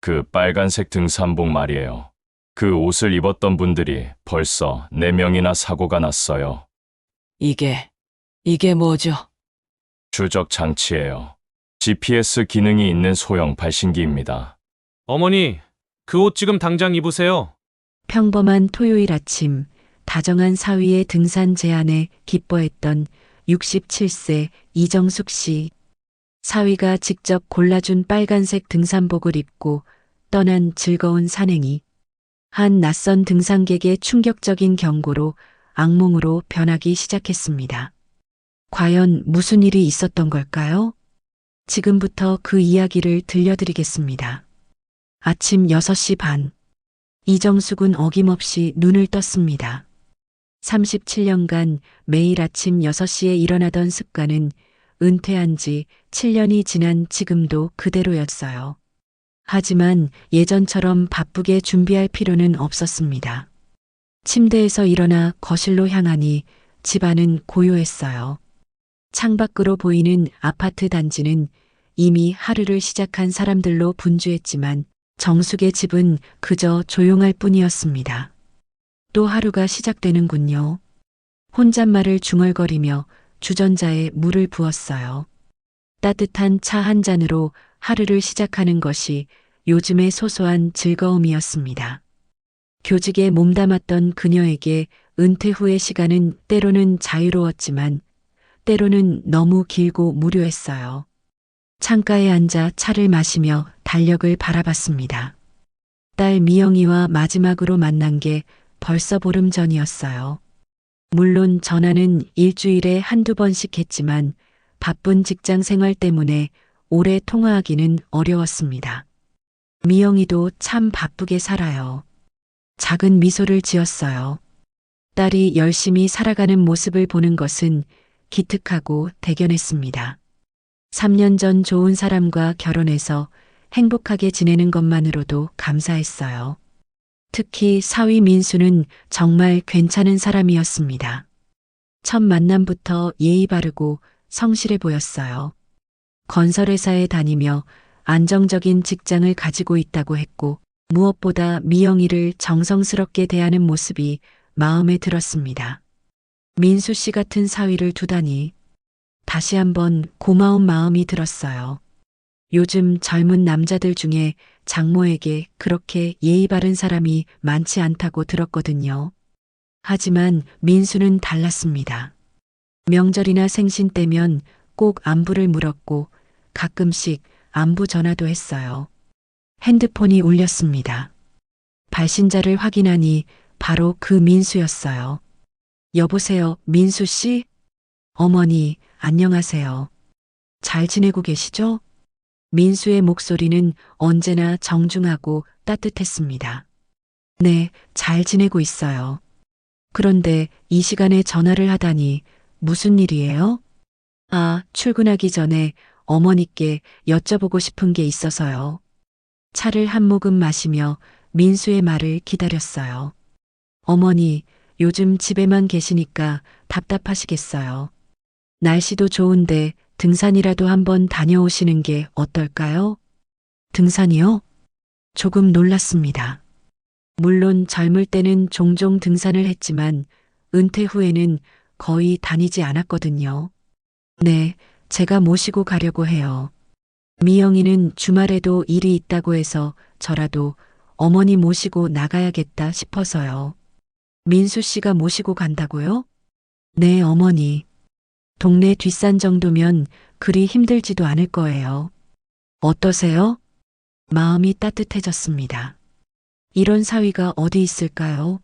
그 빨간색 등산복 말이에요. 그 옷을 입었던 분들이 벌써 4명이나 사고가 났어요. 이게 뭐죠? 추적 장치예요. GPS 기능이 있는 소형 발신기입니다. 어머니, 그 옷 지금 당장 입으세요. 평범한 토요일 아침, 다정한 사위의 등산 제안에 기뻐했던 67세 이정숙 씨. 사위가 직접 골라준 빨간색 등산복을 입고 떠난 즐거운 산행이 한 낯선 등산객의 충격적인 경고로 악몽으로 변하기 시작했습니다. 과연 무슨 일이 있었던 걸까요? 지금부터 그 이야기를 들려드리겠습니다. 아침 6시 반. 이정숙은 어김없이 눈을 떴습니다. 37년간 매일 아침 6시에 일어나던 습관은 은퇴한 지 7년이 지난 지금도 그대로였어요. 하지만 예전처럼 바쁘게 준비할 필요는 없었습니다. 침대에서 일어나 거실로 향하니 집안은 고요했어요. 창밖으로 보이는 아파트 단지는 이미 하루를 시작한 사람들로 분주했지만 정숙의 집은 그저 조용할 뿐이었습니다. 또 하루가 시작되는군요. 혼잣말을 중얼거리며 주전자에 물을 부었어요. 따뜻한 차 한 잔으로 하루를 시작하는 것이 요즘의 소소한 즐거움이었습니다. 교직에 몸담았던 그녀에게 은퇴 후의 시간은 때로는 자유로웠지만 때로는 너무 길고 무료했어요. 창가에 앉아 차를 마시며 달력을 바라봤습니다. 딸 미영이와 마지막으로 만난 게 벌써 보름 전이었어요. 물론 전화는 일주일에 한두 번씩 했지만 바쁜 직장 생활 때문에 오래 통화하기는 어려웠습니다. 미영이도 참 바쁘게 살아요. 작은 미소를 지었어요. 딸이 열심히 살아가는 모습을 보는 것은 기특하고 대견했습니다. 3년 전 좋은 사람과 결혼해서 행복하게 지내는 것만으로도 감사했어요. 특히 사위 민수는 정말 괜찮은 사람이었습니다. 첫 만남부터 예의 바르고 성실해 보였어요. 건설회사에 다니며 안정적인 직장을 가지고 있다고 했고 무엇보다 미영이를 정성스럽게 대하는 모습이 마음에 들었습니다. 민수 씨 같은 사위를 두다니 다시 한번 고마운 마음이 들었어요. 요즘 젊은 남자들 중에 장모에게 그렇게 예의 바른 사람이 많지 않다고 들었거든요. 하지만 민수는 달랐습니다. 명절이나 생신 때면 꼭 안부를 물었고 가끔씩 안부 전화도 했어요. 핸드폰이 울렸습니다. 발신자를 확인하니 바로 그 민수였어요. 여보세요, 민수 씨? 어머니, 안녕하세요. 잘 지내고 계시죠? 민수의 목소리는 언제나 정중하고 따뜻했습니다. 네, 잘 지내고 있어요. 그런데 이 시간에 전화를 하다니 무슨 일이에요? 아, 출근하기 전에 어머니께 여쭤보고 싶은 게 있어서요. 차를 한 모금 마시며 민수의 말을 기다렸어요. 어머니, 요즘 집에만 계시니까 답답하시겠어요. 날씨도 좋은데 등산이라도 한번 다녀오시는 게 어떨까요? 등산이요? 조금 놀랐습니다. 물론 젊을 때는 종종 등산을 했지만 은퇴 후에는 거의 다니지 않았거든요. 네, 제가 모시고 가려고 해요. 미영이는 주말에도 일이 있다고 해서 저라도 어머니 모시고 나가야겠다 싶어서요. 민수 씨가 모시고 간다고요? 네, 어머니. 동네 뒷산 정도면 그리 힘들지도 않을 거예요. 어떠세요? 마음이 따뜻해졌습니다. 이런 사위가 어디 있을까요?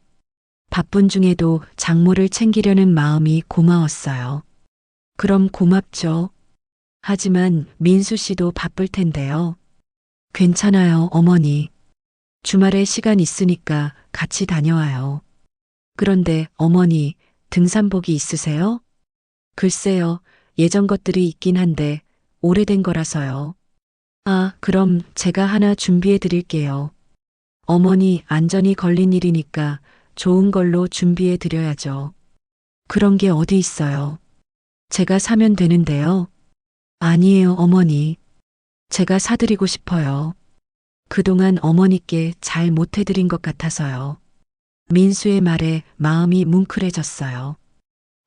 바쁜 중에도 장모를 챙기려는 마음이 고마웠어요. 그럼 고맙죠. 하지만 민수 씨도 바쁠 텐데요. 괜찮아요, 어머니. 주말에 시간 있으니까 같이 다녀와요. 그런데 어머니, 등산복이 있으세요? 글쎄요, 예전 것들이 있긴 한데 오래된 거라서요. 아, 그럼 제가 하나 준비해 드릴게요. 어머니 안전이 걸린 일이니까 좋은 걸로 준비해 드려야죠. 그런 게 어디 있어요? 제가 사면 되는데요. 아니에요, 어머니. 제가 사드리고 싶어요. 그동안 어머니께 잘 못해드린 것 같아서요. 민수의 말에 마음이 뭉클해졌어요.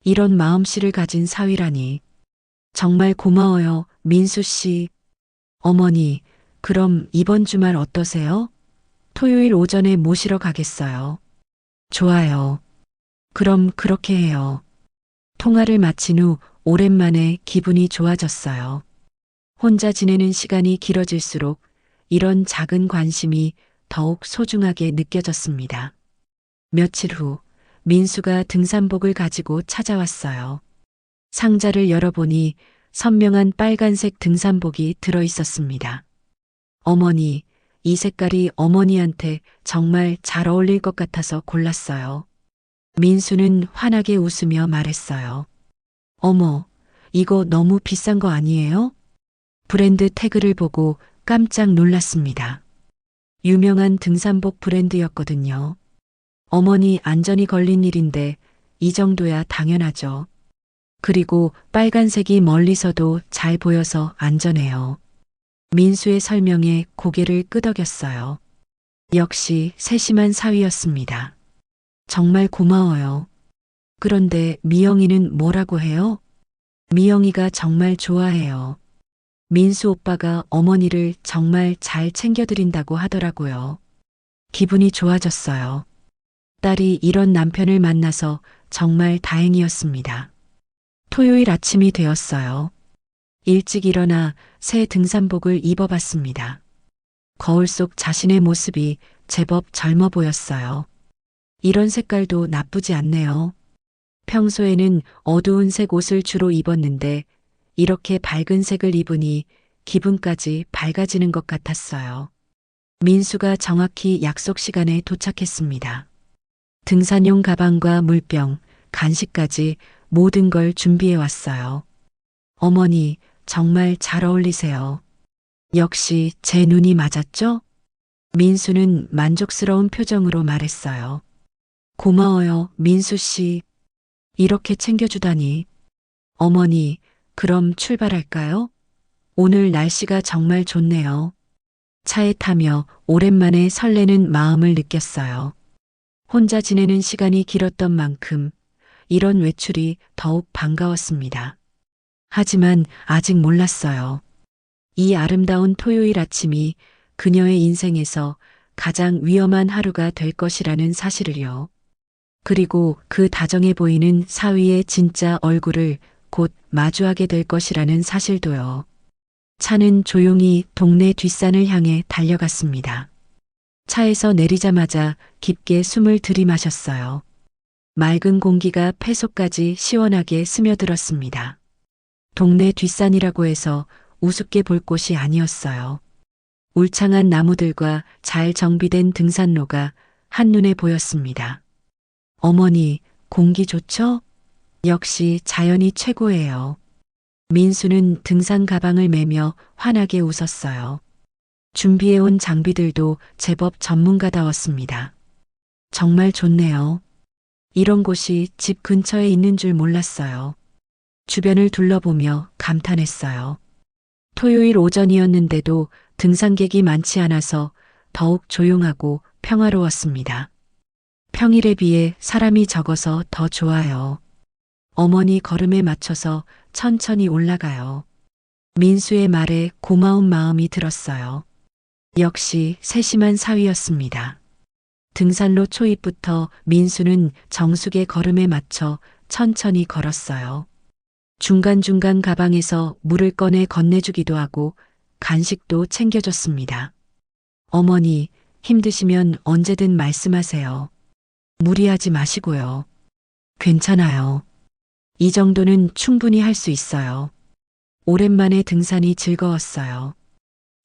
이런 마음씨를 가진 사위라니. 정말 고마워요, 민수 씨. 어머니, 그럼 이번 주말 어떠세요? 토요일 오전에 모시러 가겠어요. 좋아요. 그럼 그렇게 해요. 통화를 마친 후 오랜만에 기분이 좋아졌어요. 혼자 지내는 시간이 길어질수록 이런 작은 관심이 더욱 소중하게 느껴졌습니다. 며칠 후 민수가 등산복을 가지고 찾아왔어요. 상자를 열어보니 선명한 빨간색 등산복이 들어 있었습니다. 어머니, 이 색깔이 어머니한테 정말 잘 어울릴 것 같아서 골랐어요. 민수는 환하게 웃으며 말했어요. 어머, 이거 너무 비싼 거 아니에요? 브랜드 태그를 보고 깜짝 놀랐습니다. 유명한 등산복 브랜드였거든요. 어머니 안전이 걸린 일인데 이 정도야 당연하죠. 그리고 빨간색이 멀리서도 잘 보여서 안전해요. 민수의 설명에 고개를 끄덕였어요. 역시 세심한 사위였습니다. 정말 고마워요. 그런데 미영이는 뭐라고 해요? 미영이가 정말 좋아해요. 민수 오빠가 어머니를 정말 잘 챙겨드린다고 하더라고요. 기분이 좋아졌어요. 딸이 이런 남편을 만나서 정말 다행이었습니다. 토요일 아침이 되었어요. 일찍 일어나 새 등산복을 입어봤습니다. 거울 속 자신의 모습이 제법 젊어 보였어요. 이런 색깔도 나쁘지 않네요. 평소에는 어두운 색 옷을 주로 입었는데 이렇게 밝은 색을 입으니 기분까지 밝아지는 것 같았어요. 민수가 정확히 약속 시간에 도착했습니다. 등산용 가방과 물병, 간식까지 모든 걸 준비해 왔어요. 어머니, 정말 잘 어울리세요. 역시 제 눈이 맞았죠? 민수는 만족스러운 표정으로 말했어요. 고마워요, 민수 씨. 이렇게 챙겨주다니. 어머니, 그럼 출발할까요? 오늘 날씨가 정말 좋네요. 차에 타며 오랜만에 설레는 마음을 느꼈어요. 혼자 지내는 시간이 길었던 만큼 이런 외출이 더욱 반가웠습니다. 하지만 아직 몰랐어요. 이 아름다운 토요일 아침이 그녀의 인생에서 가장 위험한 하루가 될 것이라는 사실을요. 그리고 그 다정해 보이는 사위의 진짜 얼굴을 곧 마주하게 될 것이라는 사실도요. 차는 조용히 동네 뒷산을 향해 달려갔습니다. 차에서 내리자마자 깊게 숨을 들이마셨어요. 맑은 공기가 폐속까지 시원하게 스며들었습니다. 동네 뒷산이라고 해서 우습게 볼 곳이 아니었어요. 울창한 나무들과 잘 정비된 등산로가 한눈에 보였습니다. 어머니, 공기 좋죠? 역시 자연이 최고예요. 민수는 등산 가방을 메며 환하게 웃었어요. 준비해온 장비들도 제법 전문가다웠습니다. 정말 좋네요. 이런 곳이 집 근처에 있는 줄 몰랐어요. 주변을 둘러보며 감탄했어요. 토요일 오전이었는데도 등산객이 많지 않아서 더욱 조용하고 평화로웠습니다. 평일에 비해 사람이 적어서 더 좋아요. 어머니 걸음에 맞춰서 천천히 올라가요. 민수의 말에 고마운 마음이 들었어요. 역시 세심한 사위였습니다. 등산로 초입부터 민수는 정숙의 걸음에 맞춰 천천히 걸었어요. 중간중간 가방에서 물을 꺼내 건네주기도 하고 간식도 챙겨줬습니다. 어머니, 힘드시면 언제든 말씀하세요. 무리하지 마시고요. 괜찮아요. 이 정도는 충분히 할 수 있어요. 오랜만에 등산이 즐거웠어요.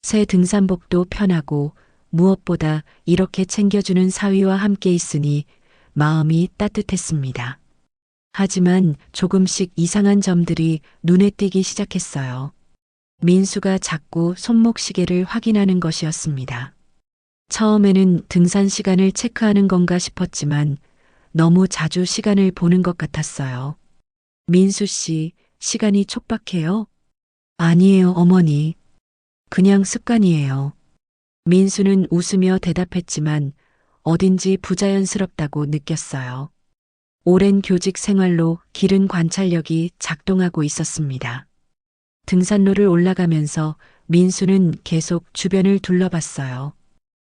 새 등산복도 편하고 무엇보다 이렇게 챙겨주는 사위와 함께 있으니 마음이 따뜻했습니다. 하지만 조금씩 이상한 점들이 눈에 띄기 시작했어요. 민수가 자꾸 손목시계를 확인하는 것이었습니다. 처음에는 등산 시간을 체크하는 건가 싶었지만 너무 자주 시간을 보는 것 같았어요. 민수 씨, 시간이 촉박해요? 아니에요, 어머니. 그냥 습관이에요. 민수는 웃으며 대답했지만 어딘지 부자연스럽다고 느꼈어요. 오랜 교직 생활로 기른 관찰력이 작동하고 있었습니다. 등산로를 올라가면서 민수는 계속 주변을 둘러봤어요.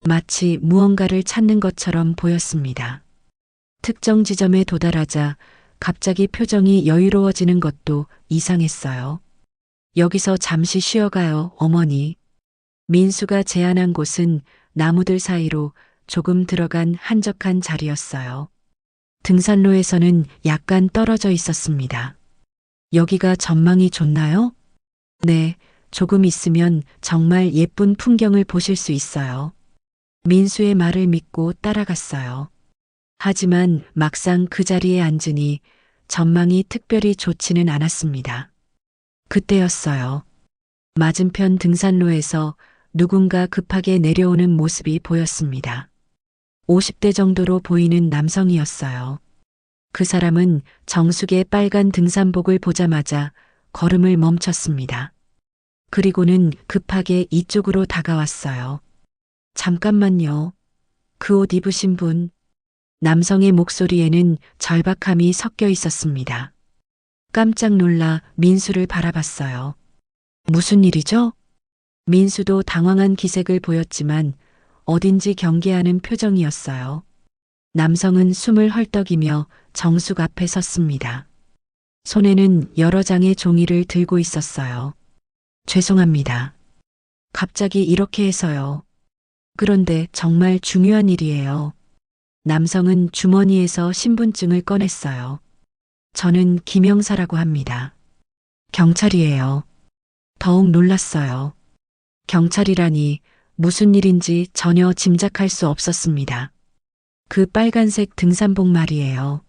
마치 무언가를 찾는 것처럼 보였습니다. 특정 지점에 도달하자 갑자기 표정이 여유로워지는 것도 이상했어요. 여기서 잠시 쉬어가요, 어머니. 민수가 제안한 곳은 나무들 사이로 조금 들어간 한적한 자리였어요. 등산로에서는 약간 떨어져 있었습니다. 여기가 전망이 좋나요? 네, 조금 있으면 정말 예쁜 풍경을 보실 수 있어요. 민수의 말을 믿고 따라갔어요. 하지만 막상 그 자리에 앉으니 전망이 특별히 좋지는 않았습니다. 그때였어요. 맞은편 등산로에서 누군가 급하게 내려오는 모습이 보였습니다. 50대 정도로 보이는 남성이었어요. 그 사람은 정숙의 빨간 등산복을 보자마자 걸음을 멈췄습니다. 그리고는 급하게 이쪽으로 다가왔어요. 잠깐만요. 그 옷 입으신 분. 남성의 목소리에는 절박함이 섞여 있었습니다. 깜짝 놀라 민수를 바라봤어요. 무슨 일이죠? 민수도 당황한 기색을 보였지만 어딘지 경계하는 표정이었어요. 남성은 숨을 헐떡이며 정숙 앞에 섰습니다. 손에는 여러 장의 종이를 들고 있었어요. 죄송합니다. 갑자기 이렇게 해서요. 그런데 정말 중요한 일이에요. 남성은 주머니에서 신분증을 꺼냈어요. 저는 김영사라고 합니다. 경찰이에요. 더욱 놀랐어요. 경찰이라니 무슨 일인지 전혀 짐작할 수 없었습니다. 그 빨간색 등산복 말이에요.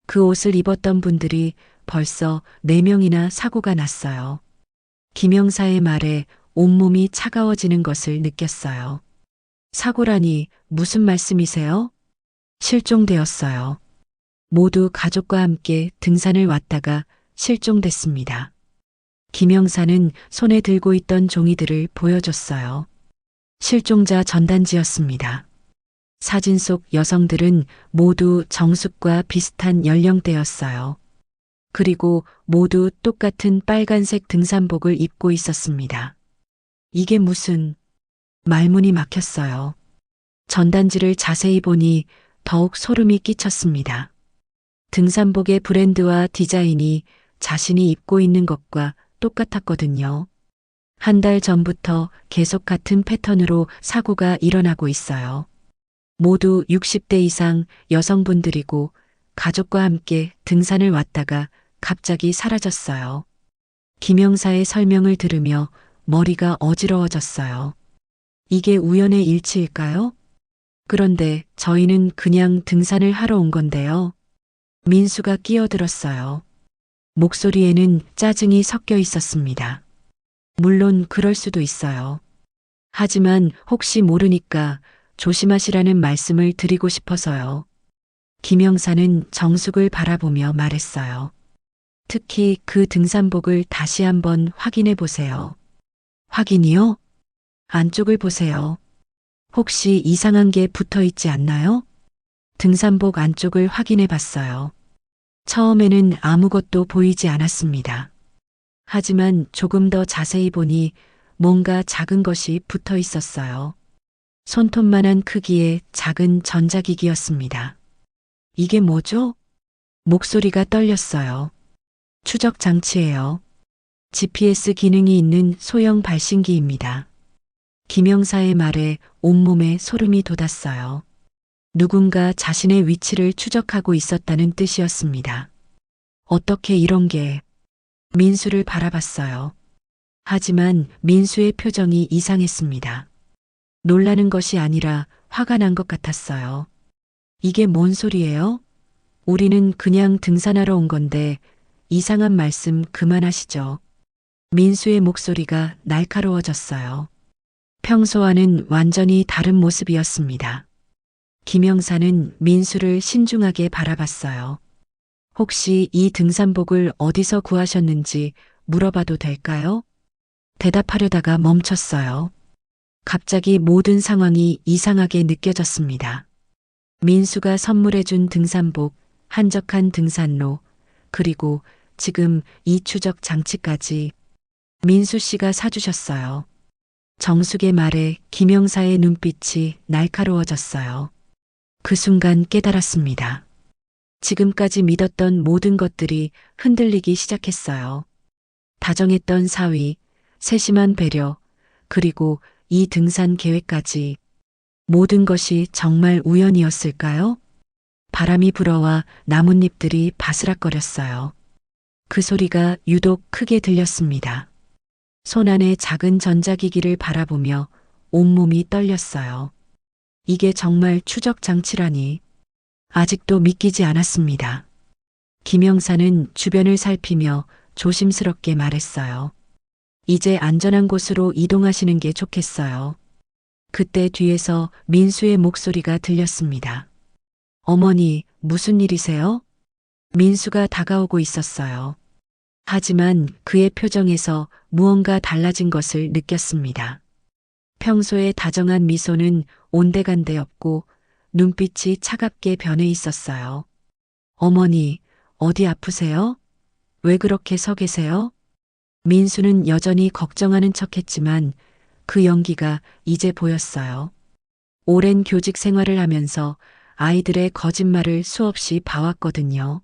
그 옷을 입었던 분들이 벌써 4명이나 사고가 났어요. 김영사의 말에 온몸이 차가워지는 것을 느꼈어요. 사고라니 무슨 말씀이세요? 실종되었어요. 모두 가족과 함께 등산을 왔다가 실종됐습니다. 김영사는 손에 들고 있던 종이들을 보여줬어요. 실종자 전단지였습니다. 사진 속 여성들은 모두 정숙과 비슷한 연령대였어요. 그리고 모두 똑같은 빨간색 등산복을 입고 있었습니다. 이게 무슨... 말문이 막혔어요. 전단지를 자세히 보니 더욱 소름이 끼쳤습니다. 등산복의 브랜드와 디자인이 자신이 입고 있는 것과 똑같았거든요. 한 달 전부터 계속 같은 패턴으로 사고가 일어나고 있어요. 모두 60대 이상 여성분들이고 가족과 함께 등산을 왔다가 갑자기 사라졌어요. 김영사의 설명을 들으며 머리가 어지러워졌어요. 이게 우연의 일치일까요? 그런데 저희는 그냥 등산을 하러 온 건데요. 민수가 끼어들었어요. 목소리에는 짜증이 섞여 있었습니다. 물론 그럴 수도 있어요. 하지만 혹시 모르니까 조심하시라는 말씀을 드리고 싶어서요. 김영사는 정숙을 바라보며 말했어요. 특히 그 등산복을 다시 한번 확인해 보세요. 확인이요? 안쪽을 보세요. 혹시 이상한 게 붙어 있지 않나요? 등산복 안쪽을 확인해 봤어요. 처음에는 아무것도 보이지 않았습니다. 하지만 조금 더 자세히 보니 뭔가 작은 것이 붙어 있었어요. 손톱만한 크기의 작은 전자기기였습니다. 이게 뭐죠? 목소리가 떨렸어요. 추적 장치예요. GPS 기능이 있는 소형 발신기입니다. 김영사의 말에 온몸에 소름이 돋았어요. 누군가 자신의 위치를 추적하고 있었다는 뜻이었습니다. 어떻게 이런 게... 민수를 바라봤어요. 하지만 민수의 표정이 이상했습니다. 놀라는 것이 아니라 화가 난 것 같았어요. 이게 뭔 소리예요? 우리는 그냥 등산하러 온 건데 이상한 말씀 그만하시죠. 민수의 목소리가 날카로워졌어요. 평소와는 완전히 다른 모습이었습니다. 김영사는 민수를 신중하게 바라봤어요. 혹시 이 등산복을 어디서 구하셨는지 물어봐도 될까요? 대답하려다가 멈췄어요. 갑자기 모든 상황이 이상하게 느껴졌습니다. 민수가 선물해준 등산복, 한적한 등산로, 그리고 지금 이 추적 장치까지 민수 씨가 사주셨어요. 정숙의 말에 김영사의 눈빛이 날카로워졌어요. 그 순간 깨달았습니다. 지금까지 믿었던 모든 것들이 흔들리기 시작했어요. 다정했던 사위, 세심한 배려, 그리고 이 등산 계획까지 모든 것이 정말 우연이었을까요? 바람이 불어와 나뭇잎들이 바스락거렸어요. 그 소리가 유독 크게 들렸습니다. 손 안에 작은 전자기기를 바라보며 온몸이 떨렸어요. 이게 정말 추적 장치라니. 아직도 믿기지 않았습니다. 김영사는 주변을 살피며 조심스럽게 말했어요. 이제 안전한 곳으로 이동하시는 게 좋겠어요. 그때 뒤에서 민수의 목소리가 들렸습니다. 어머니, 무슨 일이세요? 민수가 다가오고 있었어요. 하지만 그의 표정에서 무언가 달라진 것을 느꼈습니다. 평소의 다정한 미소는 온데간데 없고 눈빛이 차갑게 변해 있었어요. 어머니, 어디 아프세요? 왜 그렇게 서 계세요? 민수는 여전히 걱정하는 척했지만 그 연기가 이제 보였어요. 오랜 교직 생활을 하면서 아이들의 거짓말을 수없이 봐왔거든요.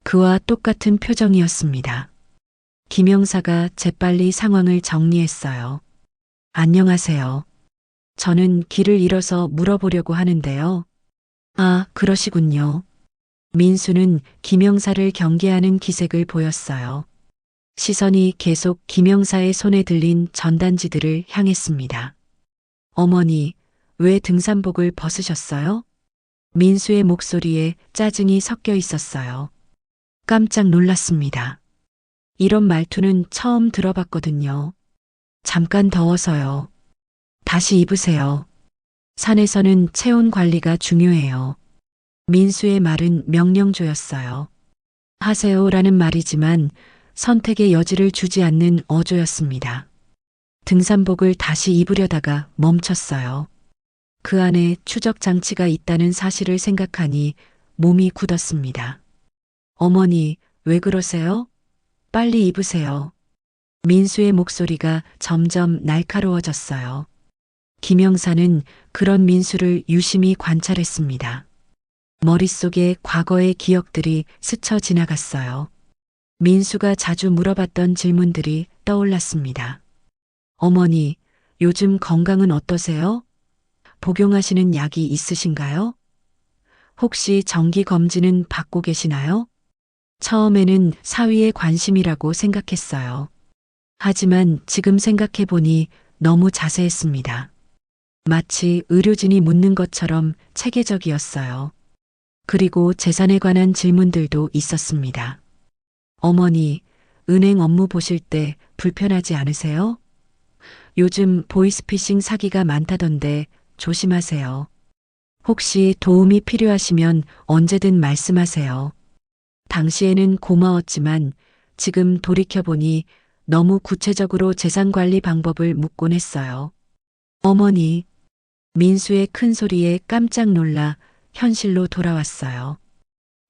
그와 똑같은 표정이었습니다. 김영사가 재빨리 상황을 정리했어요. 안녕하세요. 저는 길을 잃어서 물어보려고 하는데요. 아, 그러시군요. 민수는 김영사를 경계하는 기색을 보였어요. 시선이 계속 김영사의 손에 들린 전단지들을 향했습니다. 어머니, 왜 등산복을 벗으셨어요? 민수의 목소리에 짜증이 섞여 있었어요. 깜짝 놀랐습니다. 이런 말투는 처음 들어봤거든요. 잠깐 더워서요. 다시 입으세요. 산에서는 체온 관리가 중요해요. 민수의 말은 명령조였어요. 하세요라는 말이지만 선택의 여지를 주지 않는 어조였습니다. 등산복을 다시 입으려다가 멈췄어요. 그 안에 추적 장치가 있다는 사실을 생각하니 몸이 굳었습니다. 어머니, 왜 그러세요? 빨리 입으세요. 민수의 목소리가 점점 날카로워졌어요. 김영사는 그런 민수를 유심히 관찰했습니다. 머릿속에 과거의 기억들이 스쳐 지나갔어요. 민수가 자주 물어봤던 질문들이 떠올랐습니다. 어머니, 요즘 건강은 어떠세요? 복용하시는 약이 있으신가요? 혹시 정기 검진은 받고 계시나요? 처음에는 사위의 관심이라고 생각했어요. 하지만 지금 생각해보니 너무 자세했습니다. 마치 의료진이 묻는 것처럼 체계적이었어요. 그리고 재산에 관한 질문들도 있었습니다. 어머니, 은행 업무 보실 때 불편하지 않으세요? 요즘 보이스피싱 사기가 많다던데 조심하세요. 혹시 도움이 필요하시면 언제든 말씀하세요. 당시에는 고마웠지만 지금 돌이켜보니 너무 구체적으로 재산 관리 방법을 묻곤 했어요. 어머니, 민수의 큰 소리에 깜짝 놀라 현실로 돌아왔어요.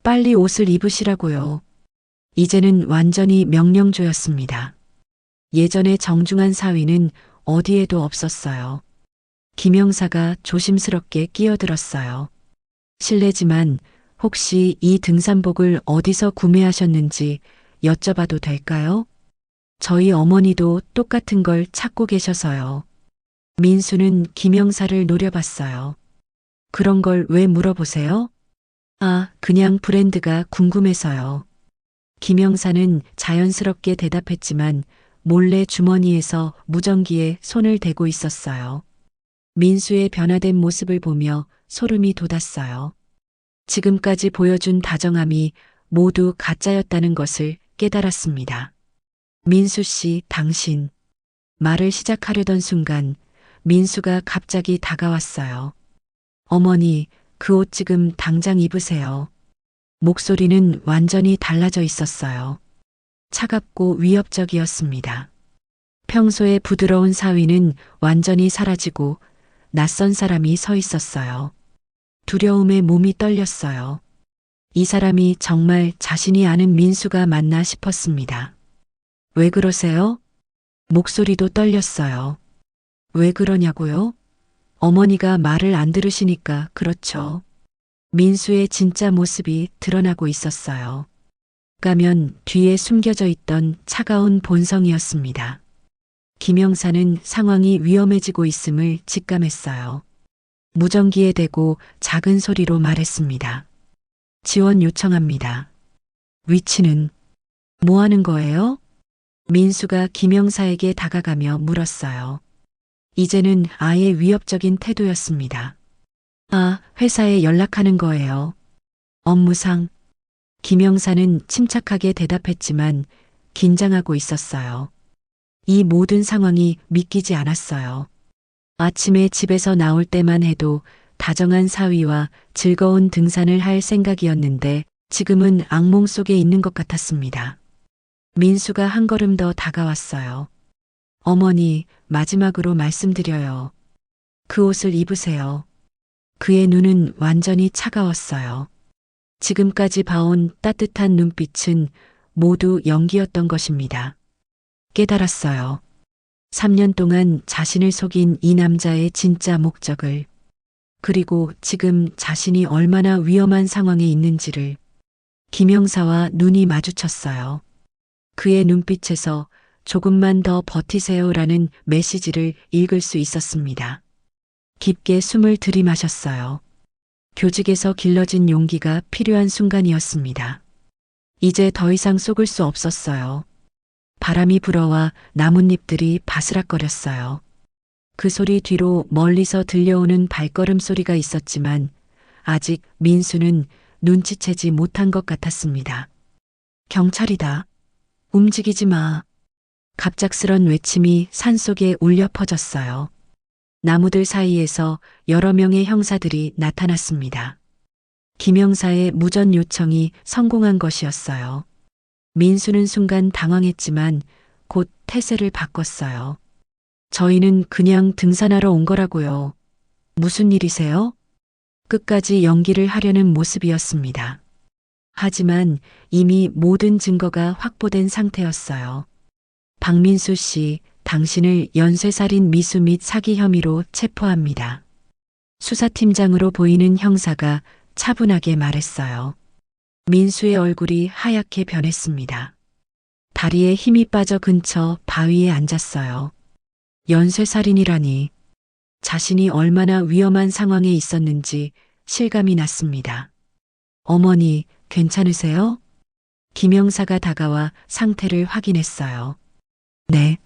빨리 옷을 입으시라고요. 이제는 완전히 명령조였습니다. 예전의 정중한 사위는 어디에도 없었어요. 김영사가 조심스럽게 끼어들었어요. 실례지만 혹시 이 등산복을 어디서 구매하셨는지 여쭤봐도 될까요? 저희 어머니도 똑같은 걸 찾고 계셔서요. 민수는 김영사를 노려봤어요. 그런 걸 왜 물어보세요? 아, 그냥 브랜드가 궁금해서요. 김영사는 자연스럽게 대답했지만 몰래 주머니에서 무전기에 손을 대고 있었어요. 민수의 변화된 모습을 보며 소름이 돋았어요. 지금까지 보여준 다정함이 모두 가짜였다는 것을 깨달았습니다. 민수 씨, 당신. 말을 시작하려던 순간 민수가 갑자기 다가왔어요. 어머니, 그 옷 지금 당장 입으세요. 목소리는 완전히 달라져 있었어요. 차갑고 위협적이었습니다. 평소에 부드러운 사위는 완전히 사라지고 낯선 사람이 서 있었어요. 두려움에 몸이 떨렸어요. 이 사람이 정말 자신이 아는 민수가 맞나 싶었습니다. 왜 그러세요? 목소리도 떨렸어요. 왜 그러냐고요? 어머니가 말을 안 들으시니까 그렇죠. 민수의 진짜 모습이 드러나고 있었어요. 가면 뒤에 숨겨져 있던 차가운 본성이었습니다. 김영사는 상황이 위험해지고 있음을 직감했어요. 무전기에 대고 작은 소리로 말했습니다. 지원 요청합니다. 위치는 뭐 하는 거예요? 민수가 김영사에게 다가가며 물었어요. 이제는 아예 위협적인 태도였습니다. 아, 회사에 연락하는 거예요. 업무상. 김영사는 침착하게 대답했지만 긴장하고 있었어요. 이 모든 상황이 믿기지 않았어요. 아침에 집에서 나올 때만 해도 다정한 사위와 즐거운 등산을 할 생각이었는데 지금은 악몽 속에 있는 것 같았습니다. 민수가 한 걸음 더 다가왔어요. 어머니, 마지막으로 말씀드려요. 그 옷을 입으세요. 그의 눈은 완전히 차가웠어요. 지금까지 봐온 따뜻한 눈빛은 모두 연기였던 것입니다. 깨달았어요. 3년 동안 자신을 속인 이 남자의 진짜 목적을, 그리고 지금 자신이 얼마나 위험한 상황에 있는지를. 김영사와 눈이 마주쳤어요. 그의 눈빛에서 조금만 더 버티세요라는 메시지를 읽을 수 있었습니다. 깊게 숨을 들이마셨어요. 교직에서 길러진 용기가 필요한 순간이었습니다. 이제 더 이상 속을 수 없었어요. 바람이 불어와 나뭇잎들이 바스락거렸어요. 그 소리 뒤로 멀리서 들려오는 발걸음 소리가 있었지만 아직 민수는 눈치채지 못한 것 같았습니다. 경찰이다. 움직이지 마. 갑작스런 외침이 산속에 울려 퍼졌어요. 나무들 사이에서 여러 명의 형사들이 나타났습니다. 김영사의 무전 요청이 성공한 것이었어요. 민수는 순간 당황했지만 곧 태세를 바꿨어요. 저희는 그냥 등산하러 온 거라고요. 무슨 일이세요? 끝까지 연기를 하려는 모습이었습니다. 하지만 이미 모든 증거가 확보된 상태였어요. 박민수 씨, 당신을 연쇄살인 미수 및 사기 혐의로 체포합니다. 수사팀장으로 보이는 형사가 차분하게 말했어요. 민수의 얼굴이 하얗게 변했습니다. 다리에 힘이 빠져 근처 바위에 앉았어요. 연쇄살인이라니. 자신이 얼마나 위험한 상황에 있었는지 실감이 났습니다. 어머니, 괜찮으세요? 김영사가 다가와 상태를 확인했어요. 네.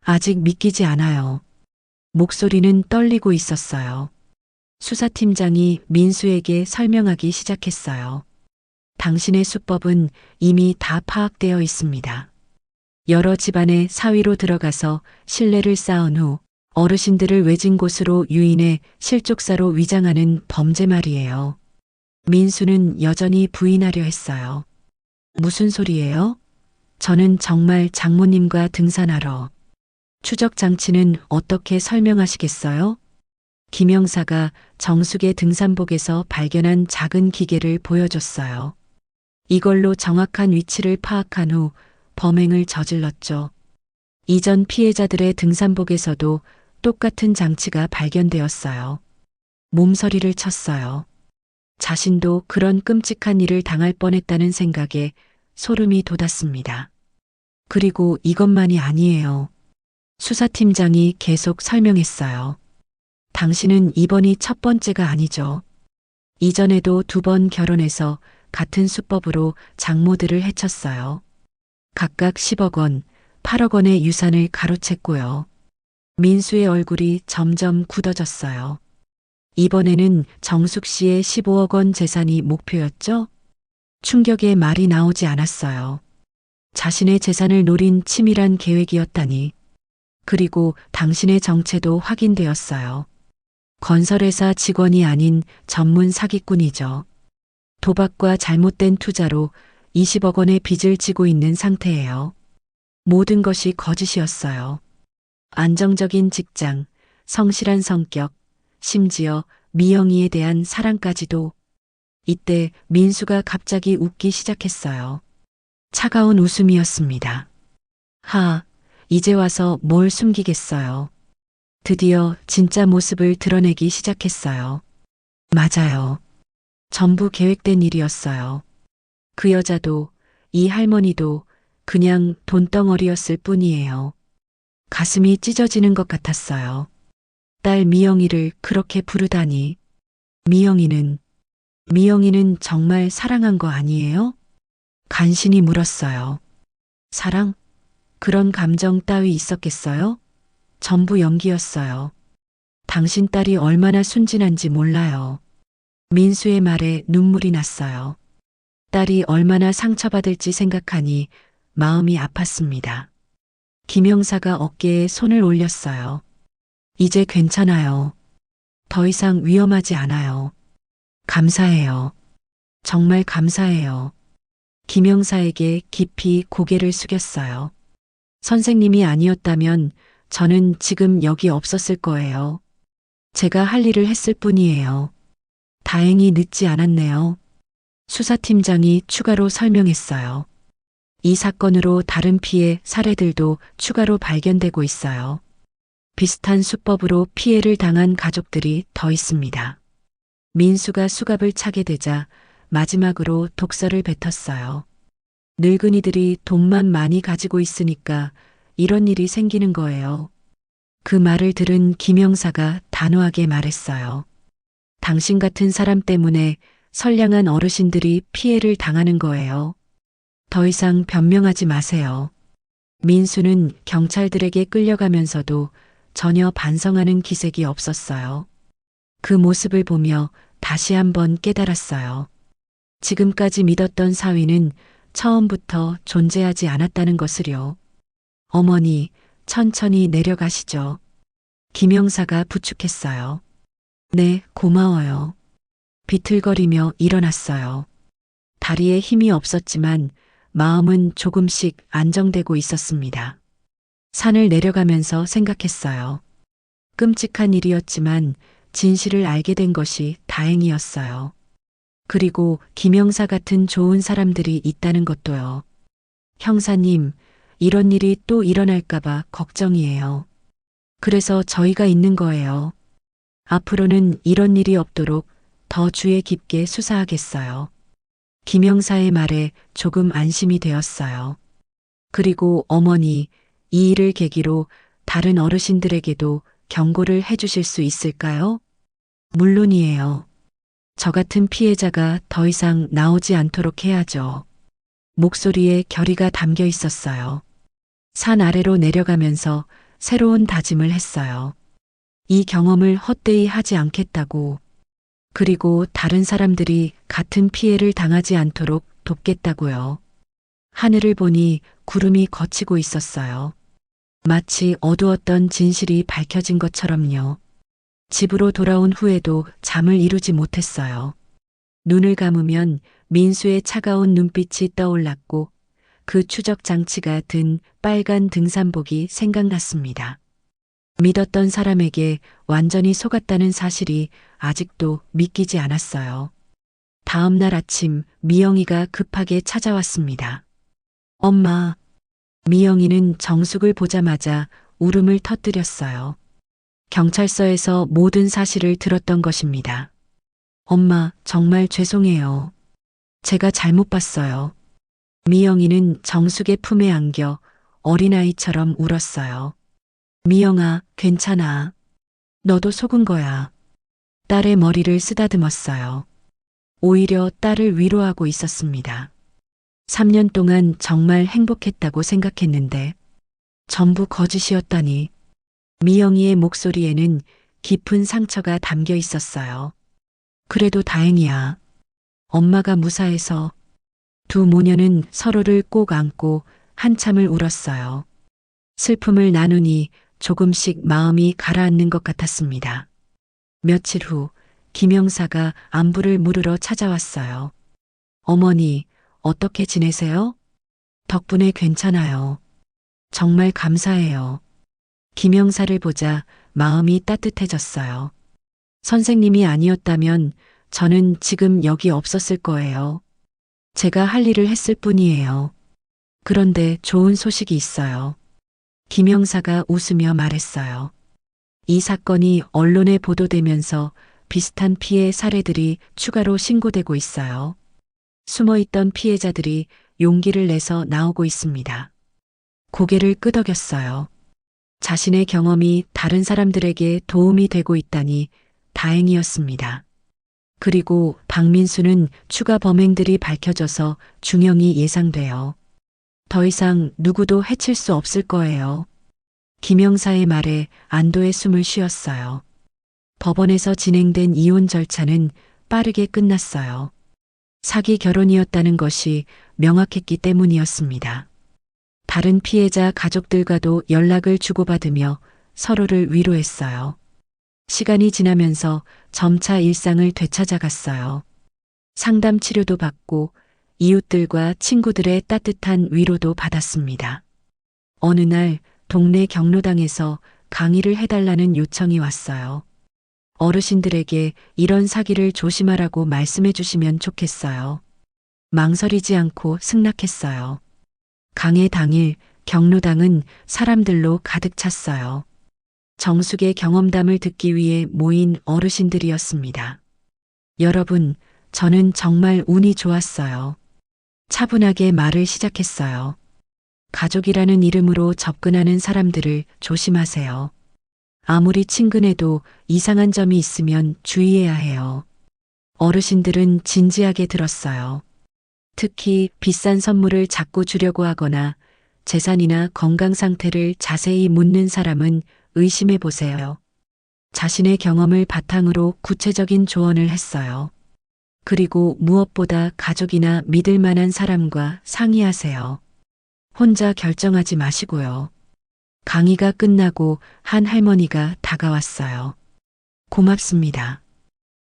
아직 믿기지 않아요. 목소리는 떨리고 있었어요. 수사팀장이 민수에게 설명하기 시작했어요. 당신의 수법은 이미 다 파악되어 있습니다. 여러 집안의 사위로 들어가서 신뢰를 쌓은 후 어르신들을 외진 곳으로 유인해 실족사로 위장하는 범죄 말이에요. 민수는 여전히 부인하려 했어요. 무슨 소리예요? 저는 정말 장모님과 등산하러. 추적 장치는 어떻게 설명하시겠어요? 김영사가 정숙의 등산복에서 발견한 작은 기계를 보여줬어요. 이걸로 정확한 위치를 파악한 후 범행을 저질렀죠. 이전 피해자들의 등산복에서도 똑같은 장치가 발견되었어요. 몸서리를 쳤어요. 자신도 그런 끔찍한 일을 당할 뻔했다는 생각에 소름이 돋았습니다. 그리고 이것만이 아니에요. 수사팀장이 계속 설명했어요. 당신은 이번이 첫 번째가 아니죠. 이전에도 2번 결혼해서 같은 수법으로 장모들을 해쳤어요. 각각 10억 원, 8억 원의 유산을 가로챘고요. 민수의 얼굴이 점점 굳어졌어요. 이번에는 정숙 씨의 15억 원 재산이 목표였죠? 충격의 말이 나오지 않았어요. 자신의 재산을 노린 치밀한 계획이었다니. 그리고 당신의 정체도 확인되었어요. 건설회사 직원이 아닌 전문 사기꾼이죠. 도박과 잘못된 투자로 20억 원의 빚을 지고 있는 상태예요. 모든 것이 거짓이었어요. 안정적인 직장, 성실한 성격, 심지어 미영이에 대한 사랑까지도. 이때 민수가 갑자기 웃기 시작했어요. 차가운 웃음이었습니다. 이제 와서 뭘 숨기겠어요. 드디어 진짜 모습을 드러내기 시작했어요. 맞아요. 전부 계획된 일이었어요. 그 여자도, 이 할머니도 그냥 돈덩어리였을 뿐이에요. 가슴이 찢어지는 것 같았어요. 딸 미영이를 그렇게 부르다니. 미영이는 정말 사랑한 거 아니에요? 간신히 물었어요. 사랑? 그런 감정 따위 있었겠어요? 전부 연기였어요. 당신 딸이 얼마나 순진한지 몰라요. 민수의 말에 눈물이 났어요. 딸이 얼마나 상처받을지 생각하니 마음이 아팠습니다. 김영사가 어깨에 손을 올렸어요. 이제 괜찮아요. 더 이상 위험하지 않아요. 감사해요. 정말 감사해요. 김영사에게 깊이 고개를 숙였어요. 선생님이 아니었다면 저는 지금 여기 없었을 거예요. 제가 할 일을 했을 뿐이에요. 다행히 늦지 않았네요. 수사팀장이 추가로 설명했어요. 이 사건으로 다른 피해 사례들도 추가로 발견되고 있어요. 비슷한 수법으로 피해를 당한 가족들이 더 있습니다. 민수가 수갑을 차게 되자 마지막으로 독서를 뱉었어요. 늙은이들이 돈만 많이 가지고 있으니까 이런 일이 생기는 거예요. 그 말을 들은 김영사가 단호하게 말했어요. 당신 같은 사람 때문에 선량한 어르신들이 피해를 당하는 거예요. 더 이상 변명하지 마세요. 민수는 경찰들에게 끌려가면서도 전혀 반성하는 기색이 없었어요. 그 모습을 보며 다시 한번 깨달았어요. 지금까지 믿었던 사위는 처음부터 존재하지 않았다는 것을요. 어머니, 천천히 내려가시죠. 김영사가 부축했어요. 네, 고마워요. 비틀거리며 일어났어요. 다리에 힘이 없었지만 마음은 조금씩 안정되고 있었습니다. 산을 내려가면서 생각했어요. 끔찍한 일이었지만 진실을 알게 된 것이 다행이었어요. 그리고 김영사 같은 좋은 사람들이 있다는 것도요. 형사님, 이런 일이 또 일어날까봐 걱정이에요. 그래서 저희가 있는 거예요. 앞으로는 이런 일이 없도록 더 주의 깊게 수사하겠어요. 김영사의 말에 조금 안심이 되었어요. 그리고 어머니, 이 일을 계기로 다른 어르신들에게도 경고를 해주실 수 있을까요? 물론이에요. 저 같은 피해자가 더 이상 나오지 않도록 해야죠. 목소리에 결의가 담겨 있었어요. 산 아래로 내려가면서 새로운 다짐을 했어요. 이 경험을 헛되이 하지 않겠다고. 그리고 다른 사람들이 같은 피해를 당하지 않도록 돕겠다고요. 하늘을 보니 구름이 걷히고 있었어요. 마치 어두웠던 진실이 밝혀진 것처럼요. 집으로 돌아온 후에도 잠을 이루지 못했어요. 눈을 감으면 민수의 차가운 눈빛이 떠올랐고 그 추적 장치가 든 빨간 등산복이 생각났습니다. 믿었던 사람에게 완전히 속았다는 사실이 아직도 믿기지 않았어요. 다음 날 아침 미영이가 급하게 찾아왔습니다. 엄마. 미영이는 정숙을 보자마자 울음을 터뜨렸어요. 경찰서에서 모든 사실을 들었던 것입니다. 엄마, 정말 죄송해요. 제가 잘못 봤어요. 미영이는 정숙의 품에 안겨 어린아이처럼 울었어요. 미영아, 괜찮아. 너도 속은 거야. 딸의 머리를 쓰다듬었어요. 오히려 딸을 위로하고 있었습니다. 3년 동안 정말 행복했다고 생각했는데 전부 거짓이었다니. 미영이의 목소리에는 깊은 상처가 담겨 있었어요. 그래도 다행이야. 엄마가 무사해서. 두 모녀는 서로를 꼭 안고 한참을 울었어요. 슬픔을 나누니 조금씩 마음이 가라앉는 것 같았습니다. 며칠 후 김영사가 안부를 물으러 찾아왔어요. 어머니, 어떻게 지내세요? 덕분에 괜찮아요. 정말 감사해요. 김영사를 보자 마음이 따뜻해졌어요. 선생님이 아니었다면 저는 지금 여기 없었을 거예요. 제가 할 일을 했을 뿐이에요. 그런데 좋은 소식이 있어요. 김영사가 웃으며 말했어요. 이 사건이 언론에 보도되면서 비슷한 피해 사례들이 추가로 신고되고 있어요. 숨어있던 피해자들이 용기를 내서 나오고 있습니다. 고개를 끄덕였어요. 자신의 경험이 다른 사람들에게 도움이 되고 있다니 다행이었습니다. 그리고 박민수는 추가 범행들이 밝혀져서 중형이 예상돼요. 더 이상 누구도 해칠 수 없을 거예요. 김영사의 말에 안도의 숨을 쉬었어요. 법원에서 진행된 이혼 절차는 빠르게 끝났어요. 사기 결혼이었다는 것이 명확했기 때문이었습니다. 다른 피해자 가족들과도 연락을 주고받으며 서로를 위로했어요. 시간이 지나면서 점차 일상을 되찾아갔어요. 상담 치료도 받고 이웃들과 친구들의 따뜻한 위로도 받았습니다. 어느 날 동네 경로당에서 강의를 해달라는 요청이 왔어요. 어르신들에게 이런 사기를 조심하라고 말씀해 주시면 좋겠어요. 망설이지 않고 승낙했어요. 강의 당일 경로당은 사람들로 가득 찼어요. 정숙의 경험담을 듣기 위해 모인 어르신들이었습니다. 여러분, 저는 정말 운이 좋았어요. 차분하게 말을 시작했어요. 가족이라는 이름으로 접근하는 사람들을 조심하세요. 아무리 친근해도 이상한 점이 있으면 주의해야 해요. 어르신들은 진지하게 들었어요. 특히 비싼 선물을 자꾸 주려고 하거나 재산이나 건강 상태를 자세히 묻는 사람은 의심해 보세요. 자신의 경험을 바탕으로 구체적인 조언을 했어요. 그리고 무엇보다 가족이나 믿을 만한 사람과 상의하세요. 혼자 결정하지 마시고요. 강의가 끝나고 한 할머니가 다가왔어요. 고맙습니다.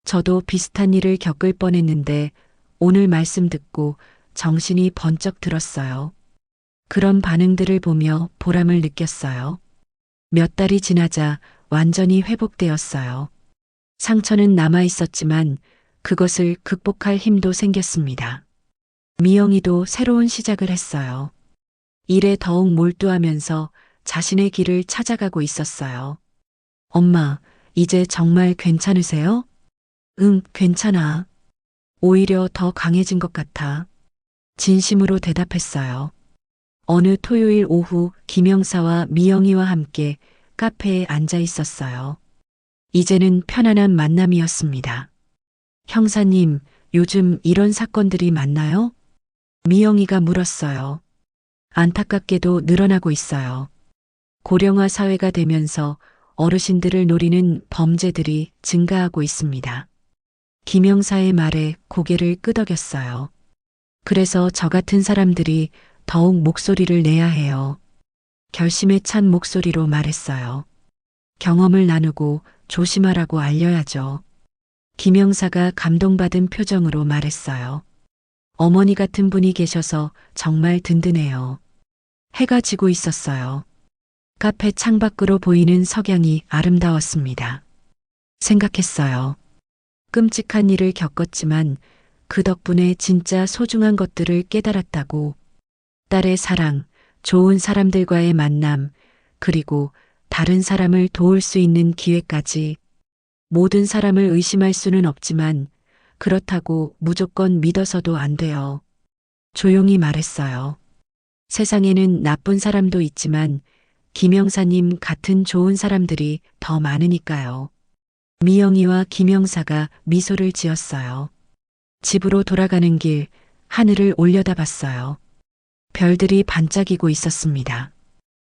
저도 비슷한 일을 겪을 뻔했는데 오늘 말씀 듣고 정신이 번쩍 들었어요. 그런 반응들을 보며 보람을 느꼈어요. 몇 달이 지나자 완전히 회복되었어요. 상처는 남아 있었지만 그것을 극복할 힘도 생겼습니다. 미영이도 새로운 시작을 했어요. 일에 더욱 몰두하면서 자신의 길을 찾아가고 있었어요. 엄마, 이제 정말 괜찮으세요? 응, 괜찮아. 오히려 더 강해진 것 같아. 진심으로 대답했어요. 어느 토요일 오후 김영사와 미영이와 함께 카페에 앉아 있었어요. 이제는 편안한 만남이었습니다. 형사님, 요즘 이런 사건들이 많나요? 미영이가 물었어요. 안타깝게도 늘어나고 있어요. 고령화 사회가 되면서 어르신들을 노리는 범죄들이 증가하고 있습니다. 김영사의 말에 고개를 끄덕였어요. 그래서 저 같은 사람들이 더욱 목소리를 내야 해요. 결심에 찬 목소리로 말했어요. 경험을 나누고 조심하라고 알려야죠. 김영사가 감동받은 표정으로 말했어요. 어머니 같은 분이 계셔서 정말 든든해요. 해가 지고 있었어요. 카페 창밖으로 보이는 석양이 아름다웠습니다. 생각했어요. 끔찍한 일을 겪었지만 그 덕분에 진짜 소중한 것들을 깨달았다고. 딸의 사랑, 좋은 사람들과의 만남, 그리고 다른 사람을 도울 수 있는 기회까지. 모든 사람을 의심할 수는 없지만 그렇다고 무조건 믿어서도 안 돼요. 조용히 말했어요. 세상에는 나쁜 사람도 있지만 김영사님 같은 좋은 사람들이 더 많으니까요. 미영이와 김영사가 미소를 지었어요. 집으로 돌아가는 길 하늘을 올려다봤어요. 별들이 반짝이고 있었습니다.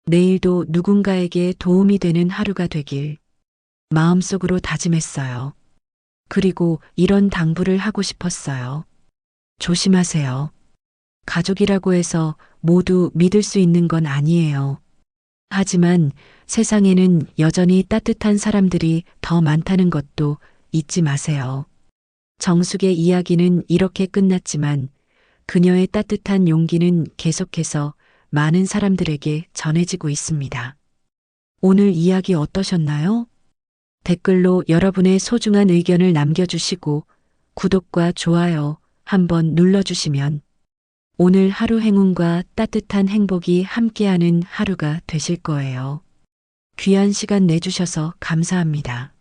내일도 누군가에게 도움이 되는 하루가 되길 마음속으로 다짐했어요. 그리고 이런 당부를 하고 싶었어요. 조심하세요. 가족이라고 해서 모두 믿을 수 있는 건 아니에요. 하지만 세상에는 여전히 따뜻한 사람들이 더 많다는 것도 잊지 마세요. 정숙의 이야기는 이렇게 끝났지만 그녀의 따뜻한 용기는 계속해서 많은 사람들에게 전해지고 있습니다. 오늘 이야기 어떠셨나요? 댓글로 여러분의 소중한 의견을 남겨주시고 구독과 좋아요 한번 눌러주시면 오늘 하루 행운과 따뜻한 행복이 함께하는 하루가 되실 거예요. 귀한 시간 내주셔서 감사합니다.